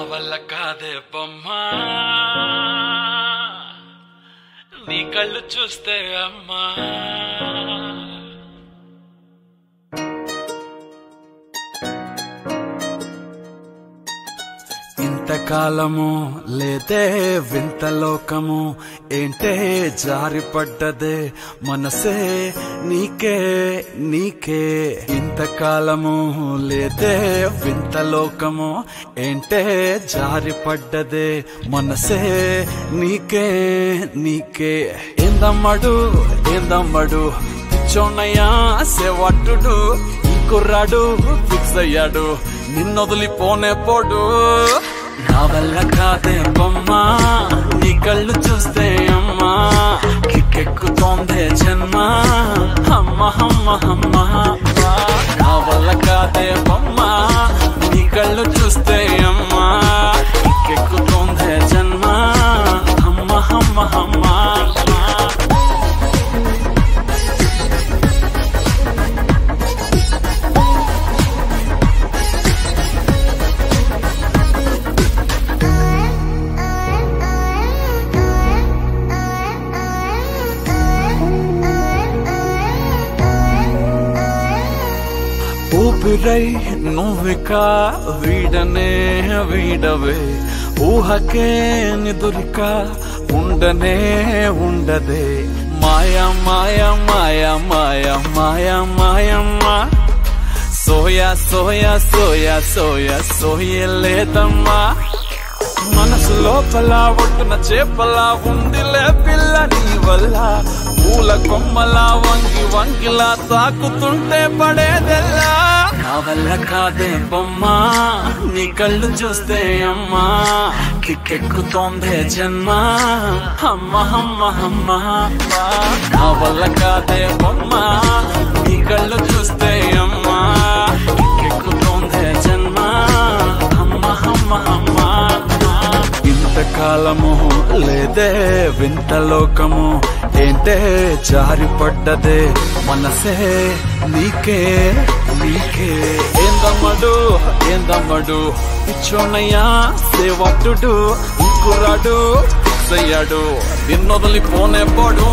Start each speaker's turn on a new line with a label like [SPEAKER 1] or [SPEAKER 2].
[SPEAKER 1] వల్ల కాదే బొమ్మా నీ కళ్ళు చూస్తే అమ్మా ఇంతకాలము లేదే వింత లోకము ఏంటే జారిపడ్డదే మనసే నీకే నీకే ఇంతకాలము లేదే వింత లోకము ఏంటే జారిపడ్డదే మనసే నీకే నీకే ఏందమ్మడు ఏందమ్మడు పిచ్చోన్నయ్యా సేవట్టుడు ఈ కుర్రాడు ఫిక్స్ అయ్యాడు నిన్నొదిలిపోనే పోడు నా వల్ల కాదే బొమ్మా నీ కళ్ళు చూస్తే అమ్మా కిక్కెక్కుతోందే జన్మ అమ్మ అమ్మ అమ్మ నా వల్ల కాదే బొమ్మా నీ కళ్ళు చూస్తే అమ్మా కిక్కెక్కుతోందే జన్మ అమ్మ అమ్మ అమ్మ ఊపిరై నువ్విక వీడనే వీడవే ఊహకే నిదురిక ఉండనే ఉండదే మాయా మాయా మాయా మాయా మాయా మాయమ్మా సోయా సోయా సోయా సోయా సోయలేదమ్మా మనసు లోపల ఒడ్డున చేపలా ఉందిలే పిల్ల నీ వల్ల పూల కొమ్మలా వంగి వంగిలా తాకుతుంటే పడేదెల్లా నా వల్ల కాదే బొమ్మా నీ కళ్ళు చూస్తే అమ్మా కిక్కెక్కుతోందే జన్మ అమ్మ అమ్మ అమ్మ నా వల్ల కాదే బొమ్మా నీ కళ్ళు చూస్తే అమ్మా కిక్కెక్కుతోందే జన్మ అమ్మ అమ్మ అమ్మ ఇంతకాలము లేదే వింత లోకము ఏంటే జారిపడ్డదే మనసే నీకే నీకే ఏందమ్మడు ఏందమ్మడు పిచ్చోన్నయ్యా సేవట్టుడు ఇంకురాడు ఫిక్స్ అయ్యాడు నిన్నొదిలిపోనే పోడు